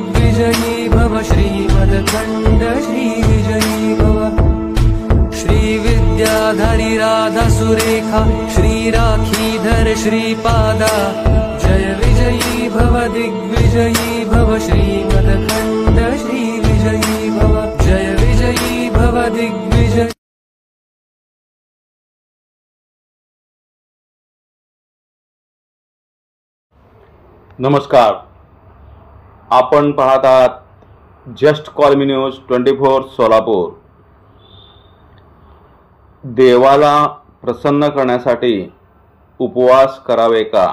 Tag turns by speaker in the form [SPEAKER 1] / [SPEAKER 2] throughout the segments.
[SPEAKER 1] दिग्विजयी भव श्रीमद्खण्ड श्रीविजयी भव श्रीविद्याधरी राधा सुरेखा श्रीराखीधर श्रीपादा जय विजयी भव दिग्विजयी भव श्रीमद्खण्ड श्रीविजयी भव जय विजयी भव दिग्विजयी।
[SPEAKER 2] नमस्कार, आपण पाहत आहात जस्ट कॉल मी न्यूज 24 सोलापूर। देवाला प्रसन्न करण्यासाठी उपवास करावे का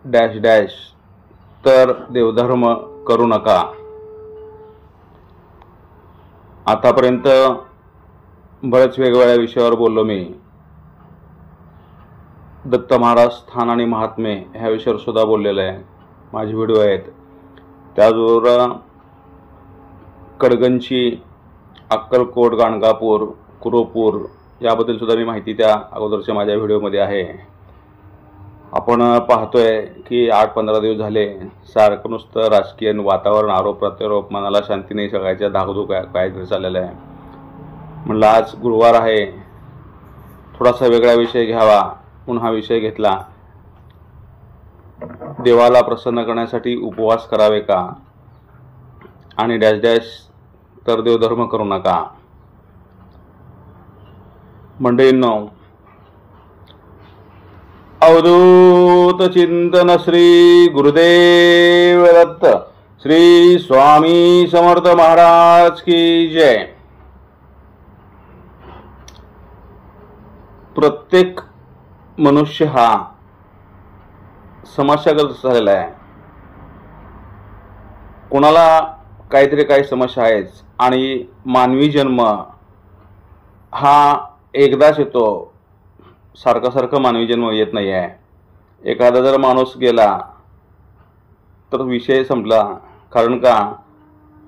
[SPEAKER 2] डॅश डॅश तर देवधर्म करू नका। आतापर्यंत बरेच वेगवेगळ्या विषयावर बोललो मी। दत्त महाराज स्थान आणि महात्मे ह्या विषयावर सुद्धा बोललेलं आहे, माझे व्हिडिओ आहेत। त्याचबरोबर कडगंची, अक्कलकोट, गाणगापूर, कुरोपूर याबद्दल सुद्धा मी माहिती त्या अगोदरच्या माझ्या व्हिडिओमध्ये आहे। आपण पाहतोय की 8-15 दिवस झाले सारखं नुसतं राजकीय वातावरण, आरोप प्रत्यारोप, मनाला शांती नाही, सगळ्याच्या धाकधूक काहीतरी चाललेलं आहे। म्हणलं आज गुरुवार आहे, थोडासा वेगळा विषय घ्यावा म्हणून हा विषय घेतला। देवाला प्रसन्न करण्यासाठी उपवास करावे का आणि डॅश डॅश तर देवधर्म करू नका। मंडळींनो, अवधूत चिंतन श्री गुरुदेव दत्त श्री स्वामी समर्थ महाराज की जय। प्रत्येक मनुष्य हा समस्याग्रस्त झालेला आहे। कोणाला काहीतरी काही समस्या आहेत आणि मानवी जन्म हा एकदाच येतो, सारखा मानवी जन्म येत नाही आहे। एखादा जर माणूस गेला तर विषय संपला। कारण का,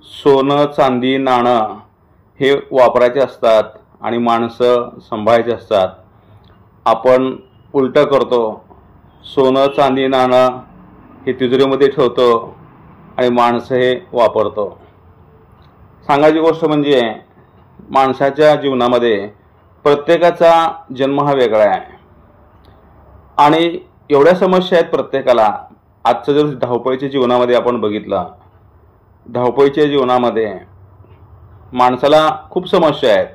[SPEAKER 2] सोनं, चांदी, नाणं हे वापरायचे असतात आणि माणसं सांभाळायचे असतात। आपण उलटं करतो, सोनं, चांदी, नाणं हे तिजोरीमध्ये ठेवतो आणि माणसं हे वापरतो। सांगायची गोष्ट म्हणजे माणसाच्या जीवनामध्ये प्रत्येकाचा जन्म हा वेगळा आहे आणि एवढ्या समस्या आहेत प्रत्येकाला। आजचं जर धावपळीच्या जीवनामध्ये आपण बघितलं, धावपळीच्या जीवनामध्ये माणसाला खूप समस्या आहेत।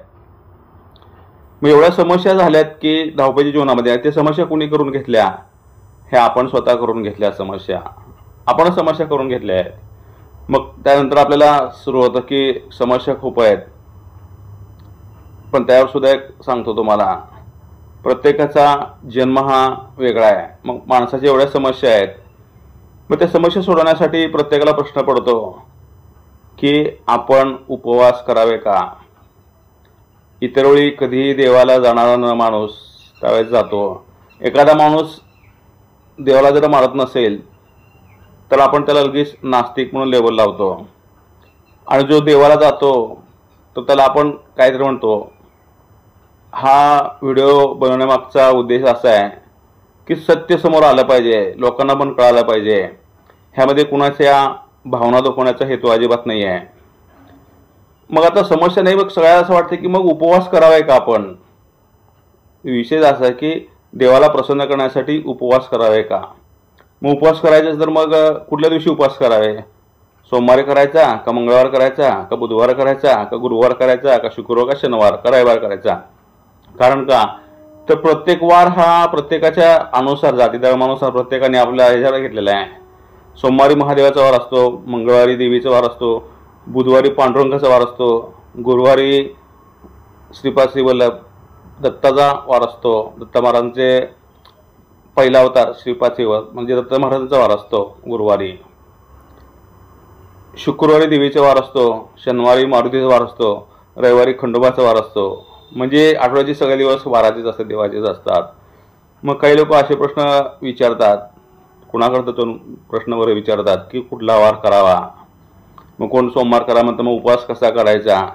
[SPEAKER 2] मग एवढ्या समस्या झाल्यात की धावपळीच्या जीवनामध्ये त्या समस्या कोणी करून घेतल्या? हे आपण स्वतः करून घेतल्या समस्या, आपण समस्या करून घेतल्या आहेत। मग त्यानंतर आपल्याला सुरू होतं की समस्या खूप आहेत, पण त्यावर सुद्धा एक सांगतो तुम्हाला, प्रत्येकाचा जन्म हा वेगळा आहे। मग माणसाच्या एवढ्या समस्या आहेत, मग त्या समस्या सोडवण्यासाठी प्रत्येकाला प्रश्न पडतो की आपण उपवास करावे का। इतर वेळी कधीही देवाला जाणारा न माणूस त्यावेळेस जातो। एखादा माणूस देवाला जर मानत नसेल तर आपण त्याला लगेच नास्तिक म्हणून लेबल लावतो, आणि जो देवाला जातो तर त्याला आपण काहीतरी म्हणतो। हा व्हिडिओ बनवण्यामागचा उद्देश असा आहे की सत्य समोर आलं पाहिजे, लोकांना पण कळालं पाहिजे। ह्यामध्ये कुणाच्या भावना दुखवण्याचा हेतू अजिबात नाही आहे। मग आता समस्या नाही, मग सगळ्याला असं वाटतं की मग उपवास करावा का आपण। विषय असा आहे की देवाला प्रसन्न करण्यासाठी उपवास करावे का। मग उपवास करायचा तर मग कुठल्या दिवशी उपवास करावे? सोमवारी करायचा का, मंगळवार करायचा का, बुधवार करायचा का, गुरुवार करायचा का, शुक्रवार का, शनिवार का, रविवार करायचा? कारण का, तर प्रत्येक वार हा प्रत्येकाच्या अनुसार, जाती धर्मानुसार प्रत्येकाने आपल्या ह्याच्यावर घेतलेला आहे। सोमवारी महादेवाचा वार असतो, मंगळवारी देवीचा वार असतो, बुधवारी पांडुरंगाचा वार असतो, गुरुवारी श्रीपाद श्रीवल्लभ दत्ताचा वार असतो, दत्त महाराजांचे पहिला अवतार श्रीपाद श्रीवल्लभ म्हणजे दत्त महाराजांचा वार असतो गुरुवारी, शुक्रवारी देवीचा वार असतो, शनिवारी मारुतीचा वार असतो, रविवारी खंडोबाचा वार असतो। म्हणजे आठवड्याचे सगळे दिवस वाराचेच असतात, देवाचेच असतात। मग काही लोक असे प्रश्न विचारतात, कुणाकडे तो प्रश्न बरं विचारतात की कुठला वार करावा। मग कोण सोमवार करा म्हणतं, मग उपवास कसा करायचा?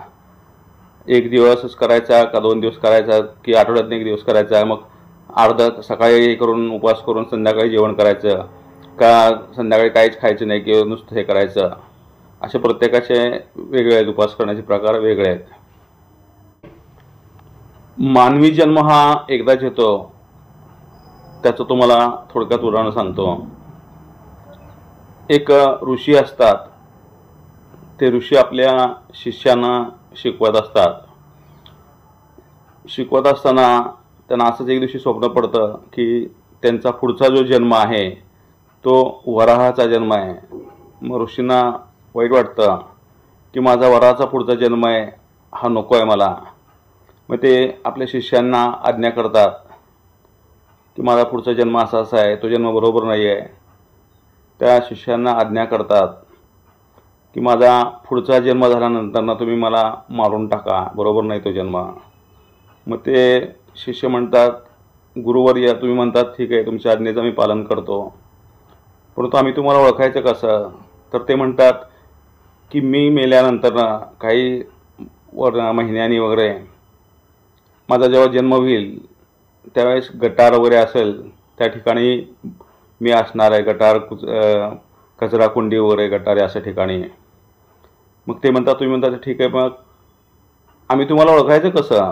[SPEAKER 2] एक दिवसच करायचा का 2 दिवस करायचा की आठवड्यातून 1 दिवस करायचा? मग अर्धा सकाळी करून उपवास करून संध्याकाळी जेवण करायचं, का संध्याकाळी काहीच खायचं नाही किंवा नुसतं हे करायचं, असे प्रत्येकाचे वेगळे आहेत, उपास करण्याचे प्रकार वेगळे आहेत. मानवी जन्म हा एकदाच येतो, त्याचं तुम्हाला थोडक्यात उदाहरण सांगतो. एक ऋषी असतात, ते ऋषी आपल्या शिष्यांना शिकवत असतात. शिकवत असताना त्यांना असंच एक दिवशी स्वप्न पडतं की त्यांचा पुढचा जो जन्म आहे तो वराहाचा जन्म आहे. मग ऋषींना वाईट वाटतं की माझा वराहाचा पुढचा जन्म आहे, हा नको आहे मला. मग ते आपल्या शिष्यांना आज्ञा करतात की माझा पुढचा जन्म असा असा आहे, तो जन्म बरोबर नाही आहे. त्या शिष्यांना आज्ञा करतात की माझा पुढचा जन्म झाल्यानंतर ना तुम्ही मला मारून टाका, बरोबर नाही तो जन्म. मग ते शिष्य म्हणतात, गुरुवर्य तुम्ही म्हणतात ठीक आहे, तुमच्या आज्ञेचं मी पालन करतो, परंतु आम्ही तुम्हाला ओळखायचं कसं? तर ते म्हणतात की मी मेल्यानंतर ना काही महिन्यांनी वगैरे माझा जेव्हा जन्म होईल त्यावेळेस गटार वगैरे असेल त्या ठिकाणी मी असणार आहे, गटार कचरा कुंडी वगैरे गटारे अशा ठिकाणी. मग ते म्हणतात, तुम्ही म्हणतात ठीक आहे, मग आम्ही तुम्हाला ओळखायचं कसं?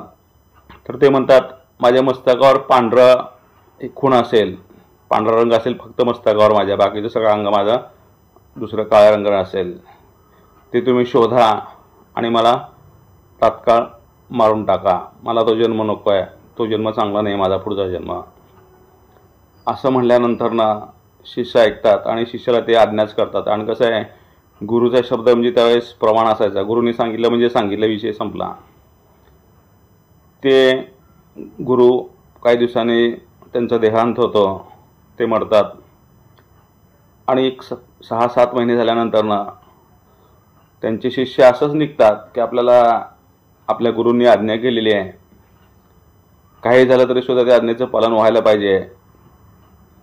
[SPEAKER 2] तर ते म्हणतात माझ्या मस्तकावर पांढरा एक खूण असेल, पांढरा रंग असेल फक्त मस्तकावर माझ्या, बाकीचं सगळं अंग माझं दुसरं काळ्या रंगानं असेल, ते तुम्ही शोधा आणि मला तात्काळ मारून टाका, मला तो जन्म नको आहे, तो जन्म चांगला नाही माझा पुढचा जन्म. असं म्हणल्यानंतर ना शिष्य ऐकतात आणि शिष्याला ते आज्ञाच करतात. आणि कसं आहे, गुरुचा शब्द म्हणजे त्यावेळेस प्रमाण असायचा, गुरुने सांगितलं म्हणजे सांगितलं, विषय संपला. ते गुरु काही दिवसांनी त्यांचा देहांत होतो, ते मरतात. आणि एक 6-7 महिने झाल्यानंतर ना त्यांचे शिष्य असंच निघतात की आपल्याला आपल्या गुरूंनी आज्ञा केलेली आहे, काही झालं तरी सुद्धा त्या आज्ञेचं पालन व्हायला पाहिजे.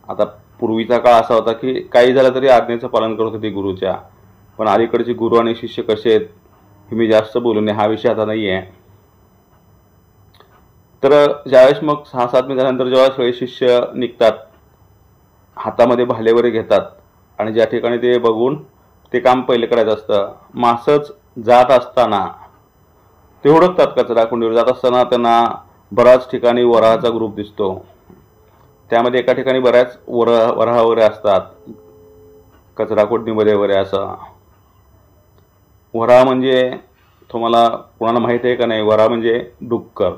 [SPEAKER 2] आता पूर्वीचा काळ असा होता की काही झालं तरी आज्ञेचं पालन करत होते गुरुच्या, पण अलीकडचे गुरु आणि शिष्य कसे आहेत हे मी जास्त बोलू नये, हा विषय आता नाही आहे. तर ज्यावेळेस मग 6-7 महिने झाल्यानंतर जेव्हा सगळे शिष्य निघतात, हातामध्ये भाले वगैरे घेतात आणि ज्या ठिकाणी ते बघून ते काम पहिले करायचं असतं. मासच जात असताना ते हुडकतात, कचरा कुंडीवर जात असताना त्यांना बऱ्याच ठिकाणी वराहाचा ग्रुप दिसतो. त्यामध्ये एका ठिकाणी बऱ्याच वराह वगैरे असतात, कचरा कुंडीमध्ये वगैरे. असं वराह म्हणजे तुम्हाला कोणाला माहीत आहे का नाही, वराह म्हणजे डुक्कर.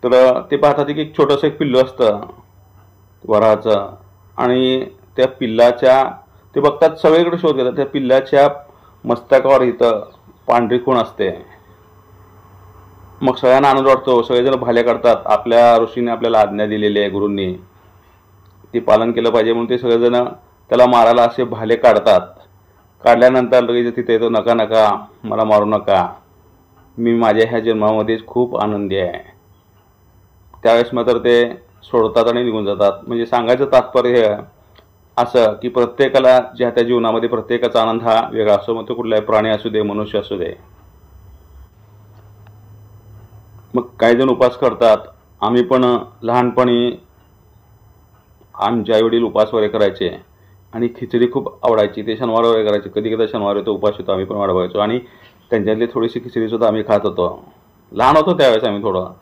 [SPEAKER 2] तर ते पाहतात की एक छोटंसं एक पिल्लू असतं वराहाचं, आणि त्या पिल्लाच्या ते बघतात, सगळीकडे शोध घेतात, त्या पिल्लाच्या मस्तकावर इथं पांढरी खूण असते. मग सगळ्यांना आनंद वाटतो, सगळेजण भाले काढतात. आपल्या ऋषीने आपल्याला आज्ञा दिलेली आहे, गुरूंनी ती पालन केलं पाहिजे म्हणून ते सगळेजण त्याला मारायला असे भाले काढतात. काढल्यानंतर लगेच तिथे येतो, नका नका मला मारू नका, मी माझ्या ह्या जन्मामध्येच खूप आनंदी आहे. त्यावेळेस मात्र ते सोडतात आणि निघून जातात. म्हणजे सांगायचं तात्पर्य असं की प्रत्येकाला ज्या त्या जीवनामध्ये प्रत्येकाचा आनंद हा वेगळा असतो, मग तो कुठलाही प्राणी असू दे, मनुष्य असू दे. मग काही जण उपास करतात. आम्ही पण लहानपणी आमचे आईवडील उपास वगैरे करायचे आणि खिचडी खूप आवडायची, ते शनिवार वगैरे करायचे. कधी कधी शनिवार येतो उपास होतो, आम्ही पण वाट बघायचो आणि त्यांच्यातली थोडीशी खिचडीसुद्धा आम्ही खात होतो. लहान होतो त्यावेळेस आम्ही थोडं,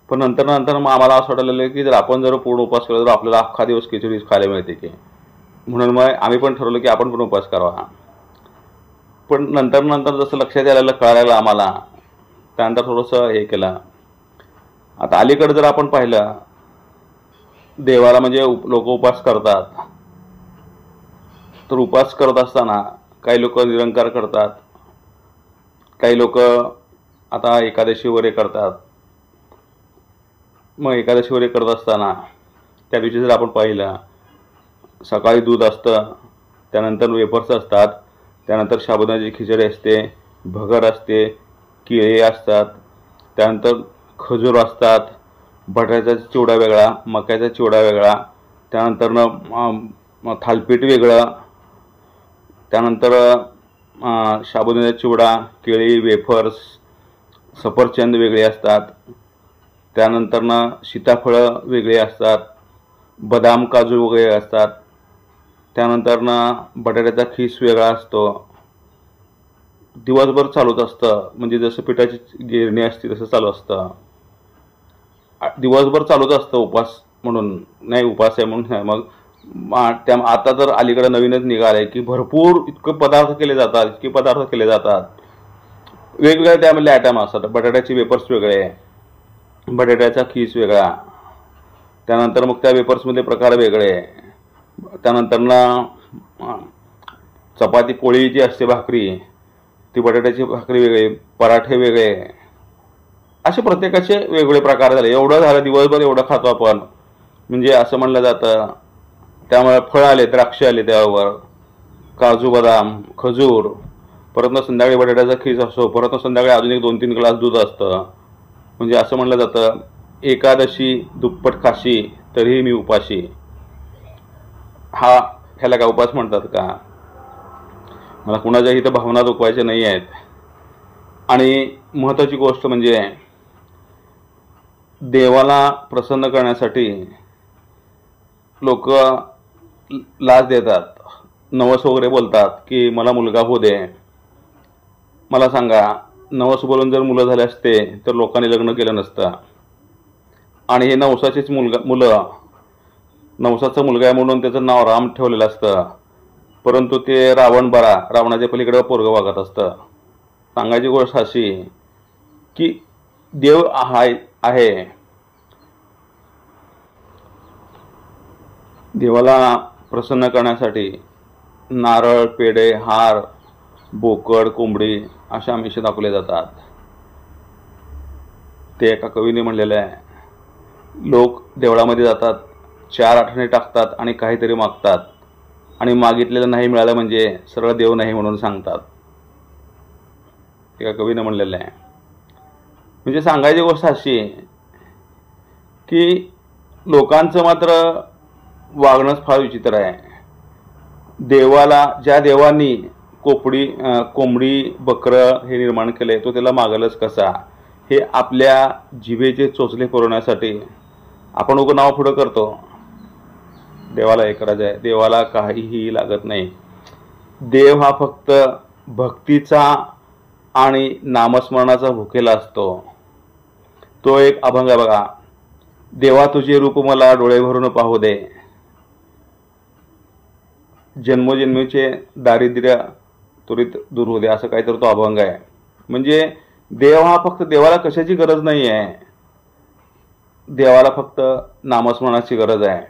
[SPEAKER 2] पण नंतर मग आम्हाला असं वाटायला की जर आपण जर पूर्ण उपास केला तर आपल्याला अख्खा दिवस खिचडीच खायला मिळते की, म्हणून मग आम्ही पण ठरवलं की आपण पण उपास करावा. पण नंतर जसं लक्षात यायला कळायला आम्हाला, त्यानंतर थोडंसं हे केलं. आता अलीकडे जर आपण पाहिलं, देवाला म्हणजे लोक उपास करतात, तर उपास करत असताना काही लोक निरंकार करतात, काही लोक आता एकादशी वगैरे करतात. मग एकादशी वगैरे करत असताना त्या दिवशी जर आपण पाहिलं, सकाळी दूध असतं, त्यानंतर वेफर्स असतात, त्यानंतर साबुदाण्याची खिचडी असते, भगर असते, केळी असतात, त्यानंतर खजूर असतात, बटाट्याचा चिवडा वेगळा, मक्याचा चिवडा वेगळा, त्यानंतर थालपीठ वेगळं, त्यानंतर साबुदाण्याचा चिवडा, केळी, वेफर्स, सफरचंद वेगळे असतात, त्यानंतर सीताफळं वेगळे असतात, बदाम काजू वगैरे असतात, त्यानंतर ना बटाट्याचा खीस वेगळा असतो, दिवसभर चालूच असतं. म्हणजे जसं पिठाची गिरणी असते तसं चालू असतं, दिवसभर चालूच असतं. उपास म्हणून नाही, उपास आहे म्हणून नाही. मग त्या आता तर अलीकडे नवीनच निघालंय की भरपूर इतके पदार्थ केले जातात, इतके पदार्थ केले जातात. वेगवेगळे त्यामधले आयटम असतात. बटाट्याचे वेपर्स वेगळे, बटाट्याचा खीस वेगळा, त्यानंतर मग त्या वेपर्समध्ये प्रकार वेगळे, त्यानंतर ना चपाती पोळी जी असते भाकरी ती बटाट्याची भाकरी वेगळी, पराठे वेगळे, असे प्रत्येकाचे वेगवेगळे प्रकार झाले. एवढं झालं दिवसभर एवढं खातो आपण, म्हणजे असं म्हणलं जातं. त्यामुळे फळ आले, द्राक्ष आले, त्यावर काजू बदाम खजूर, परत संध्याकाळी बटाट्याचा खीस असतो, परत संध्याकाळी अजून एक 2-3 ग्लास दूध असतं. म्हणजे असं म्हणलं जातं, एकादशी दुप्पट खाशी तरीही मी उपाशी. ह्याला काय उपास म्हणतात का? मला कुणाच्या इथं भावना दुखवायच्या नाही आहेत. आणि महत्त्वाची गोष्ट म्हणजे देवाला प्रसन्न करण्यासाठी लोक लाच देतात, नवस वगैरे बोलतात की मला मुलगा होऊ दे. मला सांगा, नवस बोलून जर मुलं झाले असते तर लोकांनी लग्न केलं नसतं. आणि हे नवसाचेच मुलं नवसाचा मुलगा आहे म्हणून त्याचं नाव राम ठेवलेलं असतं, परंतु ते रावण बरा, रावणाच्या पलीकडे पोरगं वागत असतं. सांगायची गोष्ट अशी की देव आहे, देवाला प्रसन्न करण्यासाठी नारळ, पेढे, हार, बोकड, कोंबडी अशा आमिष दाखवले जातात. ते एका कवीने म्हणलेलं आहे, लोक देवळामध्ये जातात, 4 आठवणे टाकतात आणि काहीतरी मागतात, आणि मागितलेलं नाही मिळालं म्हणजे सरळ देव नाही म्हणून सांगतात. एका कवीने म्हणलेलं आहे. म्हणजे सांगायची गोष्ट अशी की लोकांचं मात्र वागणंच फार विचित्र आहे. देवाला, ज्या देवानी कोंबडी बकरं हे निर्माण केले, तो त्याला मागलच कसा? हे आपल्या जिभेचे चोचले पुरवण्यासाठी आपण उगं नाव पुढं करतो. देवाला हे करायचं आहे, देवाला काहीही लागत नाही. देव हा फक्त भक्तीचा आणि नामस्मरणाचा भुकेला असतो. तो एक अभंग आहे बघा, देवा तुझे रूप मला डोळे भरून पाहू दे, जन्मोजन्मीचे दारिद्र्य त्वरित दूर होऊ दे, असं काहीतरी तो अभंग आहे. म्हणजे देव हा फक्त, देवाला कशाची गरज नाही आहे, देवाला फक्त नामस्मरणाची गरज आहे.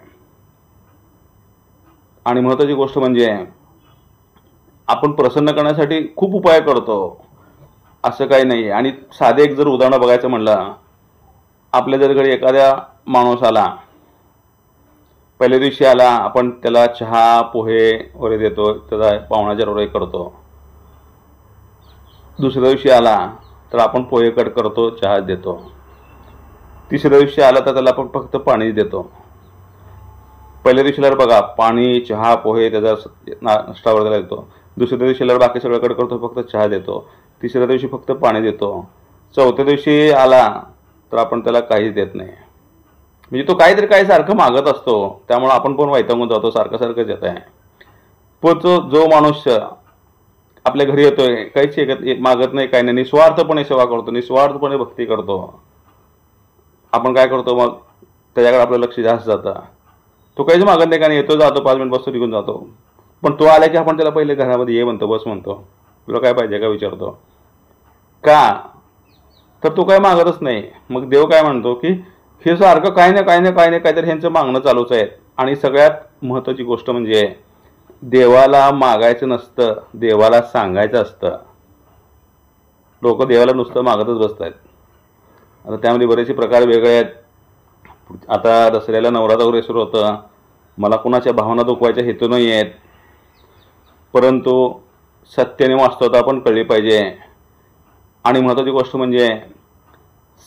[SPEAKER 2] आणि महत्त्वाची गोष्ट म्हणजे आपण प्रसन्न करण्यासाठी खूप उपाय करतो, असं काही नाही. आणि साधे एक जर उदाहरण बघायचं म्हणलं, आपल्या जर घरी एखाद्या माणूस आला, पहिल्या दिवशी आला, आपण त्याला चहा पोहे वगैरे देतो, त्याचा पाहुणाचार वगैरे करतो. दुसऱ्या दिवशी आला तर आपण पोहे कट करतो, चहा देतो. तिसऱ्या दिवशी आला तर त्याला आपण फक्त पाणी देतो. पहिल्या दिवशीला बघा, पाणी, चहा, पोहे त्याचा नाश्ता वगैरे देतो. दुसऱ्या दिवशीला बाकी सगळं कट करतो, फक्त चहा देतो. तिसऱ्या दिवशी फक्त पाणी देतो. चौथ्या दिवशी आला तर आपण त्याला काहीच देत नाही. म्हणजे तो काहीतरी काही सारखं मागत असतो, त्यामुळे आपण पण वैतागून जातो, सारखंच येत आहे. पण जो माणूस आपल्या घरी येतोय, काहीच मागत नाही, काही नाही, निस्वार्थपणे सेवा करतो, निस्वार्थपणे भक्ती करतो, आपण काय करतो मग, त्याच्याकडे आपलं लक्ष जास्त जातं. तो काहीच मागत नाही, कारण येतो, जातो, 5 मिनिट बसतो, निघून जातो. पण तो आला की आपण त्याला पहिले घरामध्ये ये म्हणतो, बस म्हणतो, तुला काय पाहिजे का विचारतो. का तर तो काय मागतच नाही. मग देव काय म्हणतो की हे सारखं काही ना काहीतरी ह्यांचं मागणं चालूच आहे. आणि सगळ्यात महत्त्वाची गोष्ट म्हणजे देवाला मागायचं नसतं, देवाला सांगायचं असतं. लोक देवाला नुसतं मागतच बसतात. आता त्यामध्ये बरेचसे प्रकार वेगळे आहेत. आता दसऱ्याला नवरात्र वगैरे सुरू होतं, मला कुणाच्या भावना दुखवायच्या हेतू नाही आहेत, परंतु सत्याने वास्तवता आपण कळली पाहिजे. आणि महत्त्वाची गोष्ट म्हणजे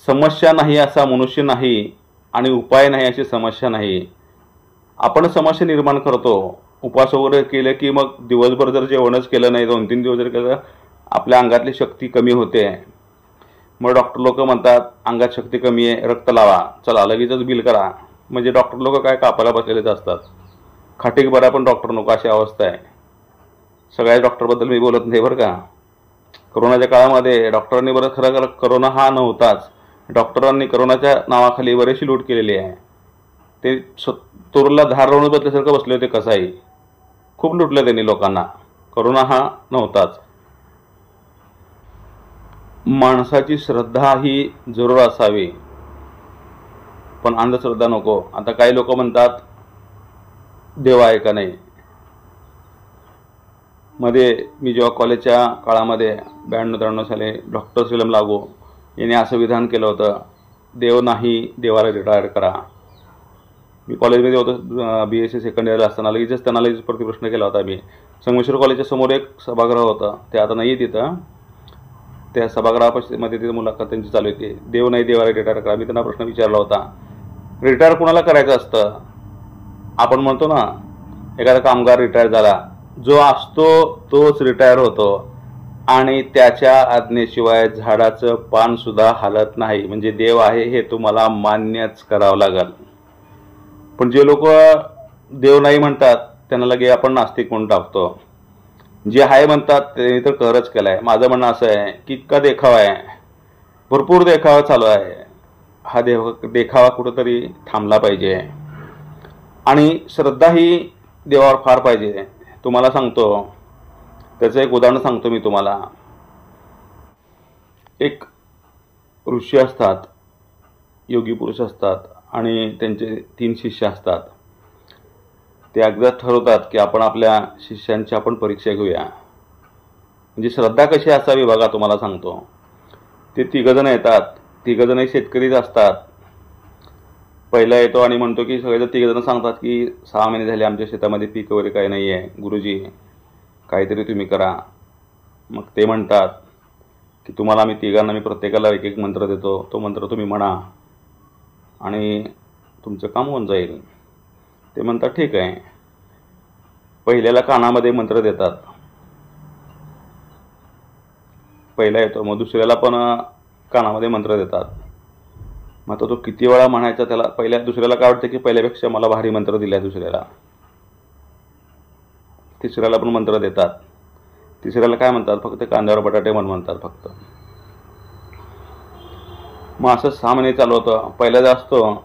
[SPEAKER 2] समस्या नाही असा मनुष्य नाही, आणि उपाय नाही अशी समस्या नाही. आपण समस्या निर्माण करतो. उपवास वगैरे केले की मग दिवसभर जर जेवणच केलं नाही, 2-3 दिवस जर केलं, आपल्या अंगातली शक्ती कमी होते. मग डॉक्टर लोक म्हणतात अंगात शक्ती कमी आहे, रक्त लावा, चला लगेचच बिल करा. म्हणजे डॉक्टर लोक काय कापायला बसलेलेच असतात. खाटीक बरा पण डॉक्टर नको अशी अवस्था आहे. सगळ्या डॉक्टरबद्दल मी बोलत नाही बरं का. करोनाच्या काळामध्ये डॉक्टरांनी बरं खरं करोना हा नव्हताच. डॉक्टरांनी करोनाच्या नावाखाली बरीचशी लूट केलेली आहे. ते तोरला धार लावून बसल्यासारखं बसले होते कसाही. खूप लुटलं त्यांनी लोकांना. करोना हा नव्हताच. माणसाची श्रद्धा ही जरूर असावी पण अंधश्रद्धा नको. आता काही लोक म्हणतात देव आहे का नाही. मध्ये मी जेव्हा कॉलेजच्या काळामध्ये 92-93 साली डॉक्टर श्रीलम लागू यांनी असं विधान केलं होतं, देव नाही, देवाला रिटायर करा. मी कॉलेजमध्ये होतो, BSc सेकंड इयरला असताना लगेचच त्यांना प्रतिप्रश्न केला होता मी. संगमेश्वर कॉलेजच्या समोर एक सभागृह होतं, ते आता नाही तिथं. त्या सभागृहामध्ये तिथं मुलाखत त्यांची चालू होती. देव नाही, देवाला रिटायर करा. मी त्यांना प्रश्न विचारला होता, रिटायर कुणाला करायचं असतं. आपण म्हणतो ना एखादा कामगार रिटायर झाला, जो असतो तोच रिटायर होतो आणि त्याच्या आज्ञेशिवाय झाडाचं पान सुद्धा हलत नाही. म्हणजे देव आहे हे तुम्हाला मान्यच करावं लागेल. पण जे लोक देव नाही म्हणतात त्यांना लगे आपण नास्तिक म्हणून टाकतो. जे आहे म्हणतात त्यांनी तर कहरच केलाय. माझं म्हणणं असं आहे की इतका देखावा आहे, भरपूर देखावा चालू आहे. हा देखावा कुठंतरी थांबला पाहिजे आणि श्रद्धा ही देवावर फार पाहिजे. तुम्हाला सांगतो, त्याचं एक उदाहरण सांगतो मी तुम्हाला. एक ऋषी असतात, योगी पुरुष असतात आणि त्यांचे 3 शिष्य असतात. ते अगदी ठरवतात की आपण आपल्या शिष्यांची आपण परीक्षा घेऊया. म्हणजे श्रद्धा कशी असावी बघा, तुम्हाला सांगतो. ते 3 जण येतात. 3 जण शेतकरीच असतात. पहिला येतो आणि म्हणतो की सगळे 3 जण सांगतात की 6 महिने झाले आमच्या शेतामध्ये पीक वगैरे काही नाही आहे, गुरुजी काहीतरी तुम्ही करा. मग ते म्हणतात की तुम्हाला आम्ही 3घांना मी प्रत्येकाला एक मंत्र देतो, तो मंत्र तुम्ही म्हणा आणि तुमचं काम होऊन जाईल. ते म्हणतात ठीक आहे. पहिल्याला कानामध्ये मंत्र देतात, पहिला येतो. मग दुसऱ्याला पण कानामध्ये मंत्र देतात. मग तो किती वेळा म्हणायचा त्याला दुसऱ्याला काय वाटतं की पहिल्यापेक्षा मला भारी मंत्र दिला दुसऱ्याला. तिसऱ्याला पण मंत्र देतात. तिसऱ्याला काय म्हणतात, फक्त कांद्यावर बटाटे म्हणतात फक्त. मग असं 6 महिने चालू होतं. पहिला जो असतो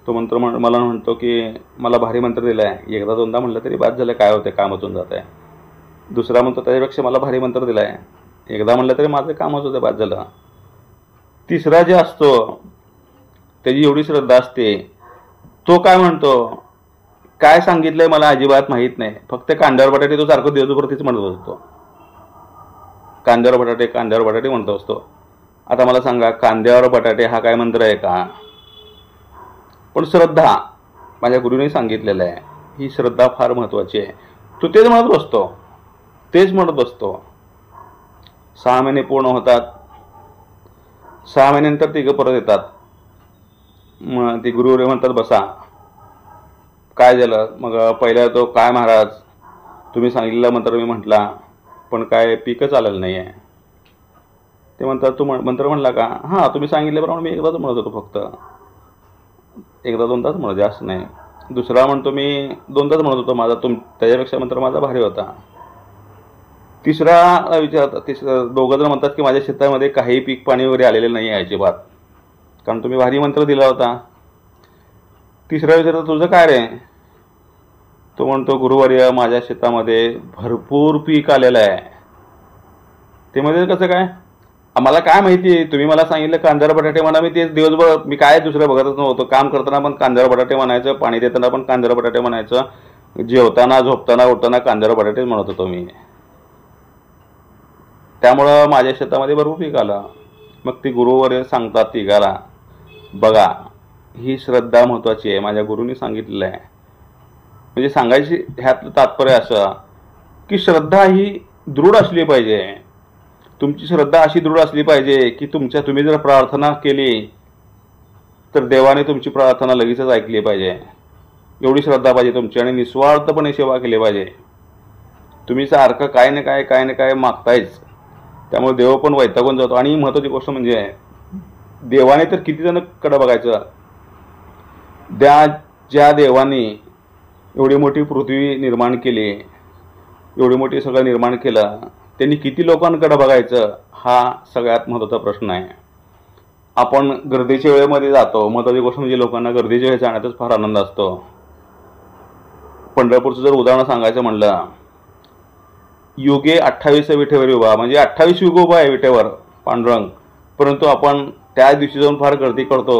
[SPEAKER 2] तो मंत्र मला म्हणतो की मला भारी मंत्र दिला आहे, एकदा दोनदा म्हटलं तरी बाद झालं, काय होतं काम वाचून जात आहे. दुसरा म्हणतो त्याच्यापेक्षा मला भारी मंत्र दिला आहे, एकदा म्हटलं तरी माझं काम होतं, बाद झालं. तिसरा जे असतो त्याची एवढी श्रद्धा असते, तो काय म्हणतो, काय सांगितलंय मला अजिबात माहीत नाही, फक्त कांद्यावर बटाटे तो सारखं दिवसभर तीच म्हणत असतो. कांद्यावर बटाटे म्हणत असतो. आता मला सांगा, कांद्यावर बटाटे हा काय मंत्र आहे का? पण श्रद्धा माझ्या गुरुने सांगितलेलं आहे. ही श्रद्धा फार महत्त्वाची आहे. तो तेच म्हणत बसतो. 6 महिने पूर्ण होतात. 6 महिन्यानंतर 3 परत येतात. मग ते गुरुवर म्हणतात बसा, काय झालं? मग पहिला तो, काय महाराज तुम्ही सांगितलेला मंत्र मी म्हटला पण काय पीकच आलेलं नाही आहे. ते म्हणतात तू मंत्र म्हणला का? हां, तुम्ही सांगितल्याप्रमाणे मी एकदाच म्हणत होतो, फक्त एकदा दोनदाच म्हणत, जास्त नाही. दुसरा म्हणतो मी 2दाच म्हणत होतो, माझा त्याच्यापेक्षा मंत्र माझा भारी होता. तिसरा विचारतात, 2 जण म्हणतात की माझ्या शेतामध्ये काही पीक पाणी वगैरे आलेलं नाही आहे अजिबात, कारण तुम्ही भारी मंत्र दिला होता. तिसरा विचारतो तुझं काय रे? तो म्हणतो गुरुवर्य माझ्या शेतामध्ये भरपूर पीक आलेलं आहे. ते म्हणजे कसं काय? आम्हाला काय माहिती, तुम्ही मला सांगितलं कांद्यावर बटाटे म्हणा, मी तेच दिवसभर मी काय दुसरं बघतच नव्हतो. काम करताना पण कांद्यावर बटाटे म्हणायचं, पाणी देताना पण कांद्यावर बटाटे म्हणायचं, जेवताना झोपताना उठताना कांद्यावर बटाटेच म्हणत होतो मी. त्यामुळं माझ्या शेतामध्ये भरपूर पीक आलं. मग ती गुरुवर्य सांगतात 3घाला, बघा ही श्रद्धा महत्त्वाची आहे, माझ्या गुरुनी सांगितलेलं आहे. म्हणजे सांगायची ह्यातलं तात्पर्य असं की श्रद्धा ही दृढ असली पाहिजे. तुमची श्रद्धा अशी दृढ असली पाहिजे की तुम्ही जर प्रार्थना केली तर देवाने तुमची प्रार्थना लगेचच ऐकली पाहिजे. एवढी श्रद्धा पाहिजे तुमची, आणि निस्वार्थपणे सेवा केली पाहिजे. तुम्ही सारखं काय ना काय मागतायच, त्यामुळे देव पण वैतागून जातो. आणि महत्त्वाची गोष्ट म्हणजे देवाने तर किती जण कडे बघायचं, ज्या देवाने एवढी मोठी पृथ्वी निर्माण केली, एवढी मोठी सगळं निर्माण केलं, त्यांनी किती लोकांकडे बघायचं हा सगळ्यात महत्त्वाचा प्रश्न आहे. आपण गर्दीच्या वेळेमध्ये जातो. महत्त्वाची गोष्ट म्हणजे लोकांना गर्दीच्या वेळेस जाण्यातच फार आनंद असतो. पंढरपूरचं जर उदाहरण सांगायचं म्हणलं, युगे 28 विठेवर उभा, म्हणजे 28 युग उभा आहे विठेवर पांडुरंग, परंतु आपण त्या दिवशी जाऊन फार गर्दी करतो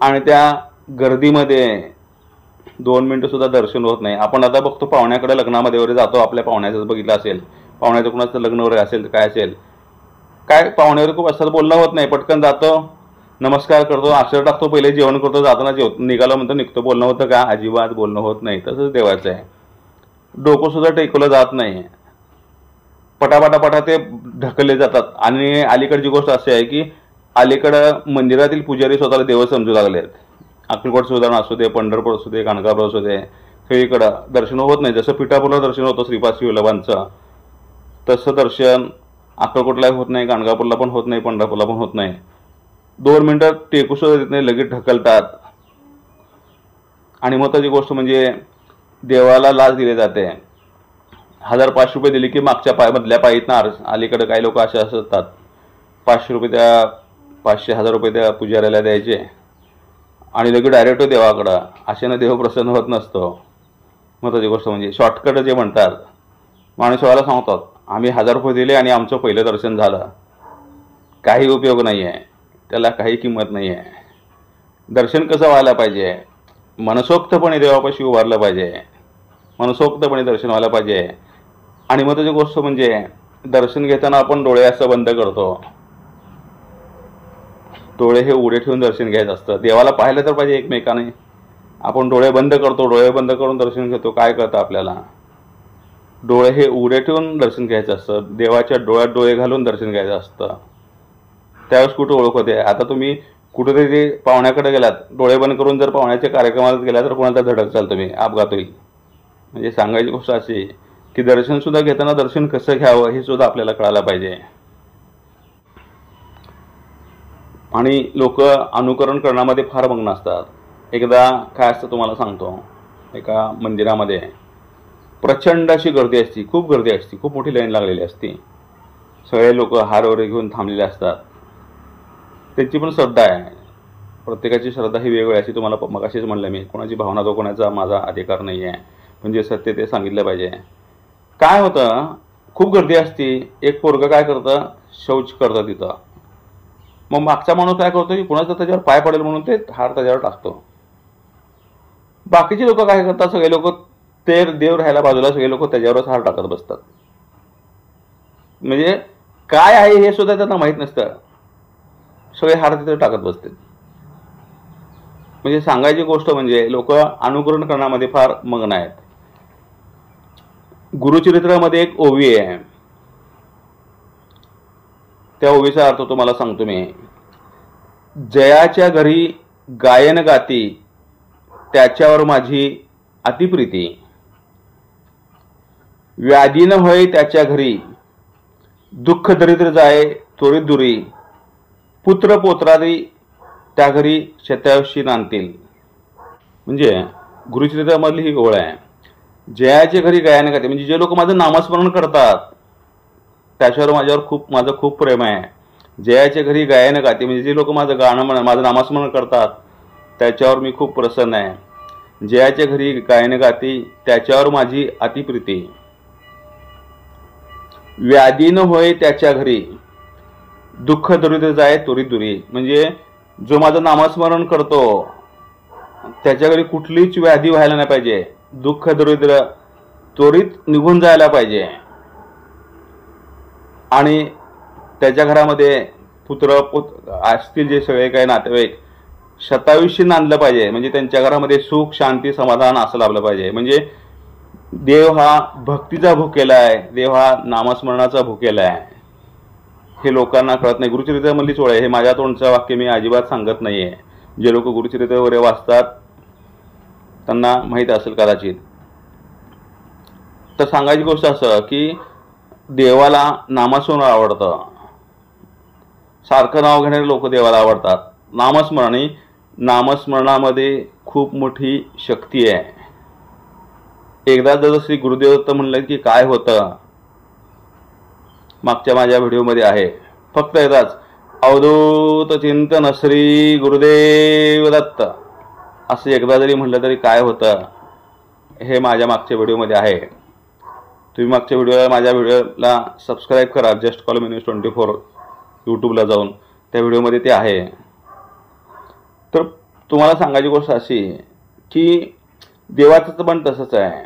[SPEAKER 2] आणि त्या गर्दीमध्ये 2 मिनिटंसुद्धा दर्शन होत नाही. आपण आता बघतो पाहुण्याकडे लग्नामध्ये वगैरे जातो, आपल्या पाहुण्याचं बघितलं असेल, पाहुण्याचं कुणाचं लग्न वगैरे असेल काय असेल, काय पाहुण्यावर खूप असं बोलणं होत नाही. पटकन जातो, नमस्कार करतो, अक्षर टाकतो, पहिले जेवण करतो, जाताना निघालो म्हणतो निघतो. बोलणं होतं का? अजिबात बोलणं होत नाही. तसंच देवाचं आहे. डोकंसुद्धा टेकवलं जात नाही, पटापटापटा ते ढकलले जातात. आणि अलीकडची गोष्ट अशी आहे की अलीकडं मंदिरातील पुजारी स्वतःला देव समजू लागलेत. अक्कलकोटचं उदाहरण असू दे, पंढरपूर असू दे, गाणगापूर असू दे, सगळीकडं दर्शन होत नाही. जसं पिठापूरला दर्शन होतं श्रीपाद श्रीवल्लभांचं, तसं दर्शन अक्कलकोटलाही होत नाही, गाणगापूरला पण होत नाही, पंढरपूरला पण होत नाही. 2 मिनिटं टेकूसुद्धा देत नाही, लगेच ढकलतात. आणि महत्त्वाची गोष्ट म्हणजे देवाला लाच दिली जाते. 1000-500 रुपये दिले की मागच्या मधल्या पायीतनं अलीकडे काही लोक असे असतात, 500 रुपये त्या 500-1000 रुपये त्या पुजाऱ्याला द्यायचे आणि लगेच डायरेक्ट देवाकडं. अशानं देव प्रसन्न होत नसतो. महत्त्वाची गोष्ट म्हणजे शॉर्टकट जे म्हणतात, माणूसवाला सांगतात आम्ही 1000 रुपये दिले आणि आमचं पहिलं दर्शन झालं. काही उपयोग नाही आहे, त्याला काही किंमत नाही आहे. दर्शन कसं व्हायला पाहिजे? मनसोक्तपणे देवापाशी उभारलं पाहिजे, मनसोक्तपणे दर्शन व्हायला पाहिजे. आणि महत्त्वाची गोष्ट म्हणजे दर्शन घेताना आपण डोळे असं बंद करतो. डोळे हे उघडे ठेवून दर्शन घ्यायचं असतं. देवाला पाहिलं तर पाहिजे एकमेकाने. आपण डोळे बंद करतो, डोळे बंद करून दर्शन घेतो. काय कळतं आपल्याला? डोळे हे उघडे ठेवून दर्शन घ्यायचं असतं. देवाच्या डोळ्यात डोळे घालून दर्शन घ्यायचं असतं. त्यावेळेस कुठं ओळख होते. आता तुम्ही कुठेतरी पाहुण्याकडे गेलात, डोळे बंद करून जर पाहुण्याच्या कार्यक्रमात गेला तर कोणाचा धडक चाल तुम्ही, अपघात होईल. म्हणजे सांगायची गोष्ट अशी की दर्शनसुद्धा घेताना दर्शन कसं घ्यावं हे सुद्धा आपल्याला कळायला पाहिजे. आणि लोक अनुकरण करण्यामध्ये फार मग्न असतात. एकदा काय असतं तुम्हाला सांगतो, एका मंदिरामध्ये प्रचंड अशी गर्दी असते, खूप गर्दी असते, खूप मोठी लाईन लागलेली असते. सगळे लोक हार वगैरे घेऊन थांबलेले असतात. त्यांची पण श्रद्धा आहे. प्रत्येकाची श्रद्धा ही वेगवेगळी अशी तुम्हाला मगाशीच म्हणलं मी. कोणाची भावना दुखवण्याचा माझा अधिकार नाही आहे, म्हणजे सत्य ते सांगितलं पाहिजे. काय होतं, खूप गर्दी असते. एक पोरगं काय करतं, शौच करतं तिथं. मग मागचा माणूस काय करतो की कुणाचा त्याच्यावर पाय पडेल म्हणून ते हार त्याच्यावर टाकतो. बाकीचे लोक काय करतात, सगळे लोक ते देव राहायला बाजूला, सगळे लोक त्याच्यावरच हार टाकत बसतात. म्हणजे काय आहे हे सुद्धा त्यांना माहीत नसतं, सगळे हार तिथे टाकत बसतात. म्हणजे सांगायची गोष्ट म्हणजे लोक अनुकरण करण्यामध्ये फार मग्न आहेत. गुरुचरित्रामध्ये एक ओवी आहे, त्या ओवीचा अर्थ तुम्हाला सांगतो मी. जयाच्या घरी गायन गाती, त्याच्यावर माझी अतिप्रीती. व्याधी न होय त्याच्या घरी, दुःख दरिद्र जाय त्वरित दुरी. पुत्र पोत्रादी त्या घरी शतायुषी नांदतील. म्हणजे गुरुचरित्रामधली ही ओळ आहे. जयाच्या घरी गायन गाते, म्हणजे जे लोक माझं नामस्मरण करतात त्याच्यावर माझं खूप प्रेम आहे. जयाच्या घरी गायन गाते, म्हणजे जे लोक माझं नामस्मरण करतात त्याच्यावर मी खूप प्रसन्न आहे. जयाच्या घरी गायन गाती, त्याच्यावर माझी अतिप्रीती. व्याधी न होय त्याच्या घरी, दुःख दरिद्र जाय त्वरित दुरी. म्हणजे जो माझं नामस्मरण करतो त्याच्या घरी कुठलीच व्याधी व्हायला नाही पाहिजे, दुःख दरिद्र त्वरित निघून जायला पाहिजे. आणि त्याच्या घरामध्ये पुत्र असतील जे सगळे काही नातेवाईक, शतायुषी नांदलं पाहिजे. म्हणजे त्यांच्या घरामध्ये सुख शांती समाधान असं लाभलं पाहिजे. म्हणजे देव हा भक्तीचा भुकेला आहे, देव हा नामस्मरणाचा भुकेला आहे. हे लोकांना कळत नाही. गुरुचरित्रामधलीच ओळ आहे. हे माझ्या तोंडचं वाक्य मी अजिबात सांगत नाही आहे. जे लोक गुरुचरित्र वगैरे वाचतात त्यांना माहीत असेल कदाचित. तर सांगायची गोष्ट असं की देवाला नामस्मरण आवडतं. सारखं नाव घेणारे लोक देवाला आवडतात. नामस्मरणामध्ये खूप मोठी शक्ती आहे. एकदा जर श्री गुरुदेव म्हणलं की काय होतं, मागच्या माझ्या व्हिडिओमध्ये आहे, फक्त एकदाच अवधूत चिंतन श्री गुरुदेव दत्त असं एकदा जरी म्हटलं तरी काय होतं हे माझ्या मागच्या व्हिडिओमध्ये आहे. तुम्ही मागच्या माझ्या व्हिडिओला सबस्क्राईब करा, जस्ट कॉल मी न्यूज 24 यूट्यूबला जाऊन त्या व्हिडिओमध्ये ते आहे. तर तुम्हाला सांगायची गोष्ट अशी की देवाचं पण तसंच आहे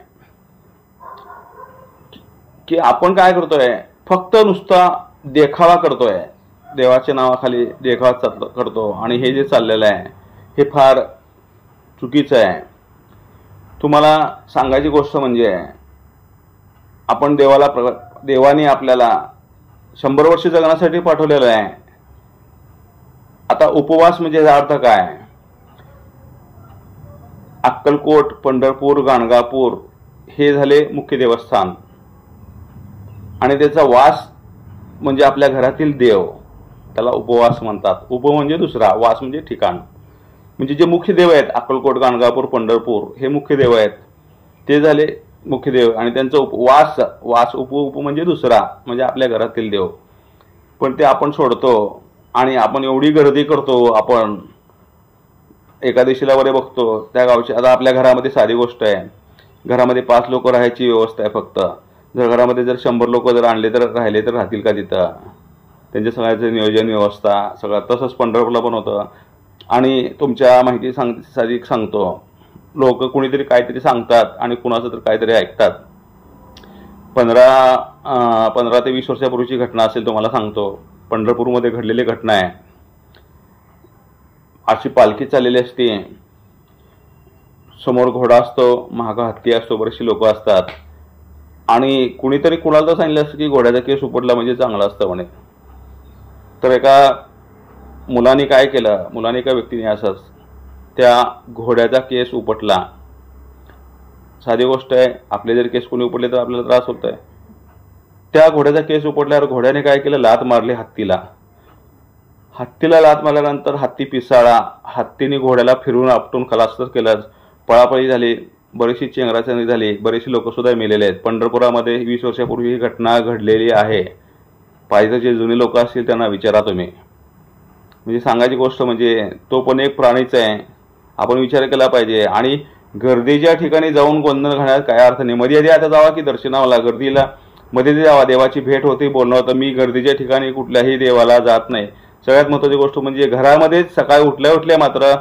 [SPEAKER 2] की आपण काय करतोय, फक्त नुसता देखावा करतोय, देवाच्या नावाखाली देखावा करतो आणि हे जे चाललेलं आहे हे फार चुकीचं आहे. तुम्हाला सांगायची गोष्ट म्हणजे आपण देवाने आपल्याला 100 वर्ष जगण्यासाठी पाठवलेलं आहे. आता उपवास म्हणजे याचा अर्थ काय? अक्कलकोट, पंढरपूर, गाणगापूर हे झाले मुख्य देवस्थान आणि त्याचा वास म्हणजे आपल्या घरातील देव, त्याला उपवास म्हणतात. उप म्हणजे दुसरा, वास म्हणजे ठिकाण. म्हणजे जे मुख्य देव आहेत अक्कलकोट, गाणगापूर, पंढरपूर हे मुख्य देव आहेत, ते झाले मुख्य देव आणि त्यांचं वास उप म्हणजे दुसरा म्हणजे आपल्या घरातील देव. पण ते आपण सोडतो आणि आपण एवढी गर्दी करतो. आपण एकादशीला वगैरे बघतो त्या गावची. आता आपल्या घरामध्ये साधी गोष्ट आहे, घरामध्ये 5 लोक राहायची व्यवस्था आहे. फक्त जर घरामध्ये जर 100 लोक जर आणले तर राहिले तर राहतील का तिथं? त्यांच्या सगळ्याचं नियोजन व्यवस्था सगळं. तसंच पंढरपूरला पण होतं. आणि तुमच्या माहिती सांगतो, लोक कुणीतरी काहीतरी सांगतात आणि कुणाचं तर काहीतरी ऐकतात. 15 ते 20 वर्षापूर्वीची घटना असेल, तुम्हाला सांगतो. पंढरपूरमध्ये घडलेली घटना आहे. अशी पालखी चाललेली असते, समोर घोडा असतो, मागं हत्ती असतो, बरेचशी लोक असतात आणि कुणीतरी कुणाला तर सांगितलं असतं की घोड्याचा केस उपटला म्हणजे चांगला असतं म्हणे. तर एका मुलाने काय केलं, एका व्यक्तीने असंच त्या घोड्याचा केस उपटला. साधी गोष्ट आहे, आपले जर केस कोणी उपटले तर आपल्याला त्रास होत आहे. त्या घोड्याचा केस उपटल्यावर घोड्याने काय केलं, लात मारली हत्तीला. लात मारल्यानंतर हत्ती पिसाळा. हत्तीने घोड्याला फिरून आपटून खलास तर केलंच. पळापळी झाली, बरीचशी चेंगराचेंगरी झाली, बरेचसे लोक सुद्धा मेलेले आहेत. पंढरपुरामध्ये 20 वर्षापूर्वी ही घटना घडलेली आहे. पाहिजे जे जुने लोक असतील त्यांना विचारा तुम्ही. म्हणजे सांगायची गोष्ट म्हणजे तो पण एक प्राणीच आहे, आपण विचार केला पाहिजे. आणि गर्दीच्या ठिकाणी जाऊन गोंधळ घालण्यात काय अर्थ नाही. मध्ये आता जावा की दर्शनाला, गर्दीला मध्ये जावा, देवाची भेट होती, बोलणं होतं. मी गर्दीच्या ठिकाणी कुठल्याही देवाला जात नाही. सगळ्यात महत्त्वाची गोष्ट म्हणजे घरामध्येच सकाळी उठल्या मात्र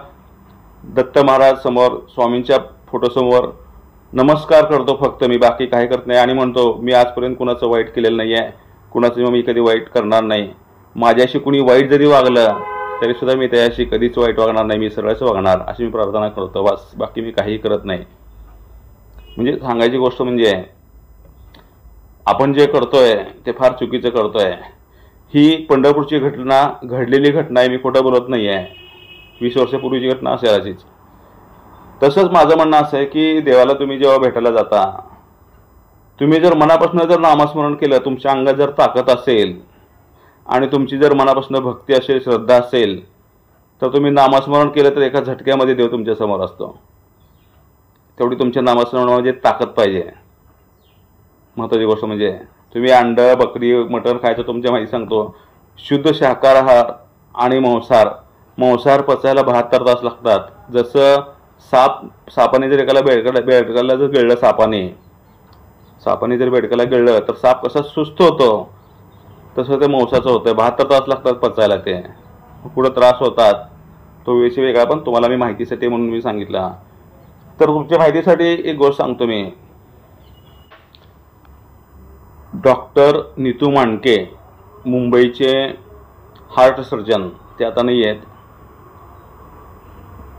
[SPEAKER 2] दत्त महाराज समोर, स्वामींच्या फोटोसमोर नमस्कार करतो फक्त मी, बाकी काही करत नाही. आणि म्हणतो मी आजपर्यंत कुणाचं वाईट केलेलं नाही आहे, कुणाचं मी कधी वाईट करणार नाही. माझ्याशी कुणी वाईट जरी वागलं तरी सुद्धा मी त्याच्याशी कधीच वाईट वागणार नाही, मी सरळच वागणार अशी मी प्रार्थना करतो. बस, बाकी मी काही करत नाही. म्हणजे सांगायची गोष्ट म्हणजे आपण जे करतोय ते फार चुकीचं करतोय. ही पंढरपूरची घडलेली घटना आहे, मी खोटं बोलत नाही आहे. 20 वर्षापूर्वीची घटना असेल अशीच. तसंच माझं म्हणणं असं आहे की देवाला तुम्ही जेव्हा भेटायला जाता, तुम्ही जर मनापासून जर नामस्मरण केलं, तुमच्या अंगात जर ताकद असेल आणि तुमची जर मनापासून भक्ती असेल, श्रद्धा असेल, तर तुम्ही नामस्मरण केलं तर एका झटक्यामध्ये देव तुमच्या समोर असतो. तेवढी तुमच्या नामस्मरणामध्ये ताकद पाहिजे. महत्त्वाची गोष्ट म्हणजे तुम्ही अंड, बकरी, मटण खायचं, तुमच्या माहिती सांगतो. शुद्ध शाकाहार आणि मांसाहार पचायला 72 तास लागतात. जसं सापाने जर एकाला बेडकाला जर गिळलं, सापाने जर बेडकाला गिळलं तर साप कसा सुस्त होतो, तसं ते मांसाचं होतं. 72 तास लागतात पचायला. ते पुढे त्रास होतात. तो विषय वेगळा, पण तुम्हाला मी माहितीसाठी म्हणून मी सांगितलं. तर तुमच्या माहितीसाठी एक गोष्ट सांगतो मी. डॉक्टर नीतू मांडके, मुंबईचे हार्ट सर्जन, ते आता नाही आहेत,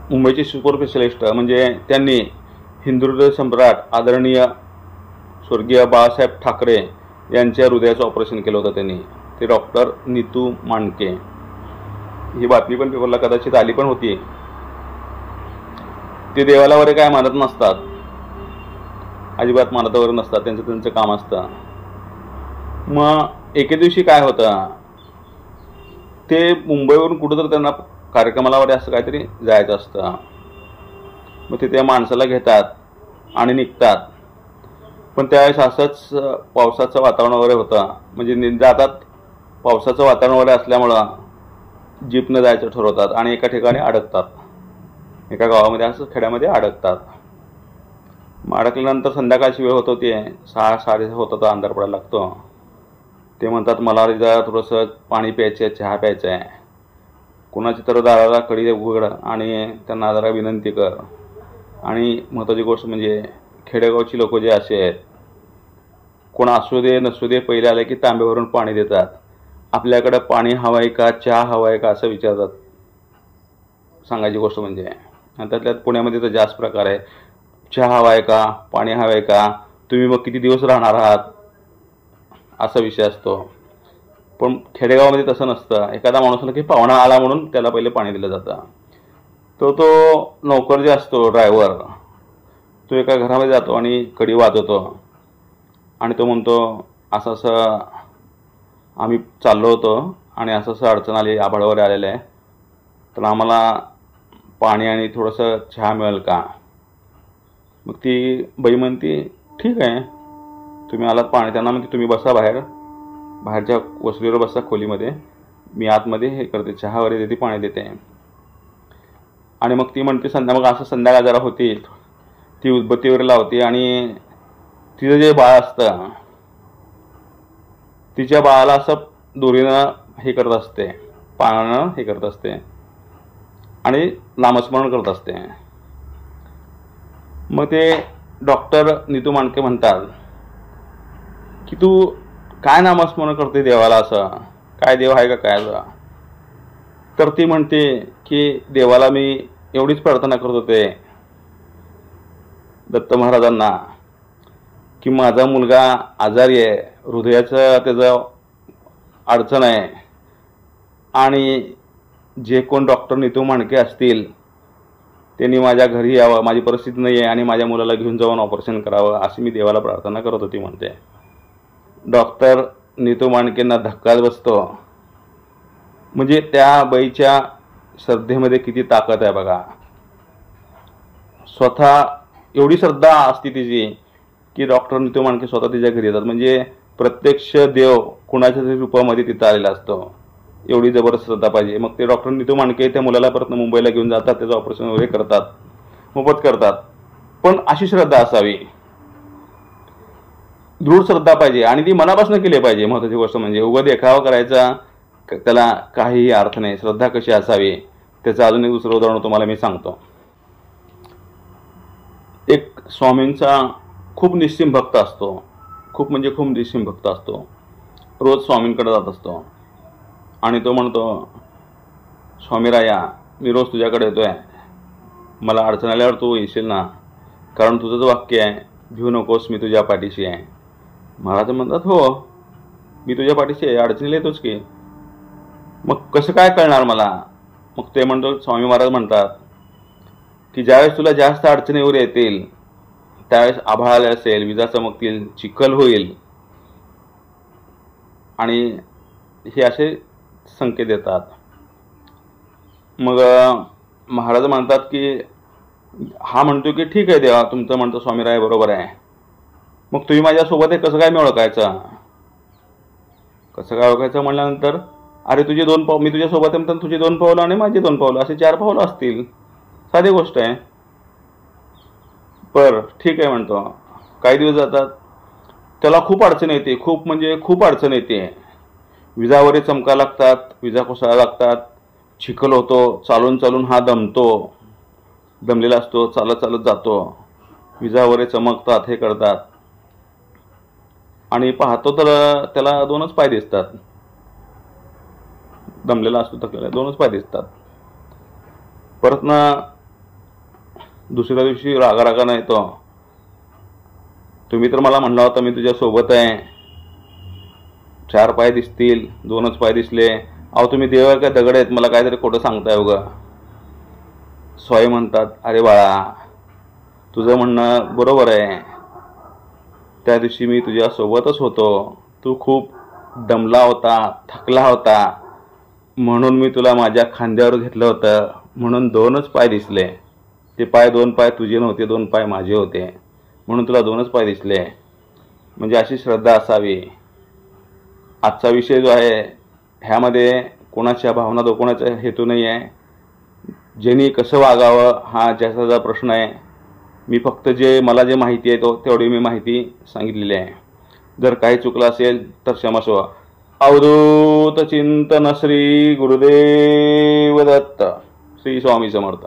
[SPEAKER 2] मुंबईचे सुपर स्पेशलिस्ट. म्हणजे त्यांनी हिंदुहृदय सम्राट आदरणीय स्वर्गीय बाळासाहेब ठाकरे यांच्या हृदयाचं ऑपरेशन केलं होतं त्यांनी. ते डॉक्टर नीतू मांडके. ही बातमी पण पेपरला कदाचित आली पण होती. ते देवाला वगैरे काय मानत नसतात, अजिबात मानत वगैरे नसतात, त्यांचं काम असतं. मग एके दिवशी काय होतं, ते मुंबईवरून कुठं तर त्यांना कार्यक्रमाला वगैरे असं काहीतरी जायचं असतं. मग ते त्या माणसाला घेतात आणि निघतात. पण त्यावेळेस असंच पावसाचं वातावरण वगैरे होतं, म्हणजे जातात पावसाचं वातावरण वगैरे असल्यामुळं जीपनं जायचं ठरवतात आणि एका ठिकाणी अडकतात, एका गावामध्ये असंच खेड्यामध्ये अडकतात. मग अडकल्यानंतर संध्याकाळची वेळ होत होती, 6-6:30 होत होता, अंधार पडायला लागतो. ते म्हणतात मला जरा थोडंसं पाणी प्यायचं आहे, चहा प्यायचा आहे. कोणाची तर दाराला कडी उघड आणि त्यांना जरा विनंती कर. आणि महत्त्वाची गोष्ट म्हणजे खेडेगावची लोक जे असे आहेत, कोण असू दे नसू दे, पहिले आले की तांब्यावरून पाणी देतात. आपल्याकडं पाणी हवं आहे का, चहा हवा आहे का असं विचारतात. सांगायची गोष्ट म्हणजे, आणि त्यातल्यात पुण्यामध्ये तर जास्त प्रकार आहे. चहा हवा आहे का, पाणी हवं आहे का, तुम्ही मग किती दिवस राहणार आहात, असा विषय असतो. पण खेडेगावामध्ये तसं नसतं. एखादा माणूस आला की पाहुणा आला म्हणून त्याला पहिले पाणी दिलं जातं. तो नोकर जे असतो, ड्रायव्हर, तो एका घरामध्ये जातो आणि कडी वाजवतो आणि तो म्हणतो असं असं आम्ही चाललो होतो आणि असं असं अडचण आली, आभाळ वगैरे आलेलं आहे, तर आम्हाला पाणी आणि थोडंसं चहा मिळेल का. मग ती बाई म्हणते ठीक आहे, तुम्ही आलात पाणी. त्यांना म्हणते तुम्ही बसा बाहेरच्या वसुलीवर बसा खोलीमध्ये, मी आतमध्ये हे करते, चहा वगैरे देते, पाणी देते. आणि मग ती म्हणते मग असं संध्याकाळ जरा होती, ती उदबत्ती वगैरे लावते आणि तिचं जे बाळ असतं, तिच्या बाळाला असं दोरीनं हे करत असते, पाण्यानं हे करत असते आणि नामस्मरण करत असते. मग ते डॉक्टर नीतू मांडके म्हणतात की तू काय नामस्मरण करते देवाला, असं काय देव आहे का काय. तर ती म्हणते की देवाला मी एवढीच प्रार्थना करत होते, दत्त महाराजांना, की माझा मुलगा आजारी आहे, हृदयाचं त्याचं अडचण आहे, आणि जे कोण डॉक्टर नीतू मांडके असतील त्यांनी माझ्या घरी यावं, माझी परिस्थिती नाही आहे आणि माझ्या मुलाला घेऊन जाऊन ऑपरेशन करावं, अशी मी देवाला प्रार्थना करत होती म्हणते. डॉक्टर नीतू मांडकेंना धक्काच बसतो. म्हणजे त्या बाईच्या श्रद्धेमध्ये किती ताकद आहे बघा. स्वतः एवढी श्रद्धा असते तिची की डॉक्टर नीतू मांडके स्वतः तिच्या घरी येतात. म्हणजे प्रत्यक्ष देव कुणाच्या तरी रूपामध्ये तिथं आलेला असतो. एवढी जबरदस्त श्रद्धा पाहिजे. मग ते डॉक्टर नीतू मांडके त्या मुलाला परत मुंबईला घेऊन जातात, त्याचं ऑपरेशन वगैरे करतात, मोफत करतात. पण अशी श्रद्धा असावी, दृढ श्रद्धा पाहिजे आणि ती मनापासून केली पाहिजे. महत्त्वाची गोष्ट म्हणजे उगा देखावा करायचा त्याला काहीही अर्थ नाही. श्रद्धा कशी असावी त्याचं अजून एक दुसरं उदाहरण तुम्हाला मी सांगतो. एक स्वामींचा खूप निस्सीम भक्त असतो, खूप म्हणजे खूप निस्सीम भक्त असतो. रोज स्वामींकडे जात असतो आणि तो म्हणतो स्वामीराया, मी रोज तुझ्याकडे येतोय, मला अडचण आल्यावर तू येशील ना, कारण तुझंच वाक्य आहे, भिऊ नकोस, मी तुझ्या पाठीशी आहे. महाराज म्हणतात हो, मी तुझ्या पाठीशी आहे, अडचणीला येतोच की. मग कसं काय कळणार मला. मग ते म्हणतो, स्वामी महाराज म्हणतात की ज्यावेळेस तुला जास्त अडचणीवर येतील त्यावेळेस आभाळ आले असेल, विजा चमकतील, चिखल होईल, आणि हे असे संकेत देतात. मग महाराज म्हणतात की हा म्हणतो की ठीक आहे देवा, तुमचं म्हणतो स्वामीराय बरोबर आहे, मग तुम्ही माझ्यासोबत आहे, कसं काय मी ओळखायचं. कसं काय ओळखायचं म्हणल्यानंतर, अरे तुझे 2 पाऊल, मी तुझ्यासोबत आहे म्हणतात, तुझे 2 पावलं आणि माझे 2 पावलं, असे 4 पावलं असतील, साधी गोष्ट आहे. बरं ठीक आहे म्हणतो. काही दिवस जातात, त्याला खूप अडचण येते, खूप म्हणजे खूप अडचण येते. विजा वगैरे चमका लागतात, विजा कोसळायला लागतात, चिखल होतो, चालून चालून हा दमतो, दमलेला असतो, चालत चालत जातो, विजा वगैरे चमकतात, हे करतात, आणि पाहतो तर त्याला 2च पाय दिसतात. दमलेला असतो, थकलेला, 2च पाय दिसतात. परत ना दुसऱ्या दिवशी रागारागानं येतो, तुम्ही तर मला म्हणला होता मी तुझ्या सोबत आहे, 4 पाय दिसतील, 2च पाय दिसले, अहो तुम्ही देव आहे का दगड आहेत, मला काहीतरी खोटं सांगताय उगा. स्वामी म्हणतात, अरे बाळा तुझं म्हणणं बरोबर आहे, त्या दिवशी मी तुझ्या सोबतच होतो, तू खूप दमला होता, थकला होता, म्हणून मी तुला माझ्या खांद्यावर घेतलं होतं, म्हणून 2च पाय दिसले. ते पाय 2 पाय तुझे नव्हते, 2 पाय माझे होते, म्हणून तुला 2च पाय दिसले. म्हणजे अशी श्रद्धा असावी. आजचा विषय जो आहे ह्यामध्ये कोणाच्या भावना दुखवण्याचा हेतू नाही आहे. ज्यांनी कसं वागावं हा ज्याचा प्रश्न आहे. मी फक्त मला जे माहिती आहे तेवढी मी माहिती सांगितलेली आहे. जर काही चुकलं असेल तर क्षमस्व. अवधूत चिंतन श्री गुरुदेव दत्त. श्री स्वामी समर्थ.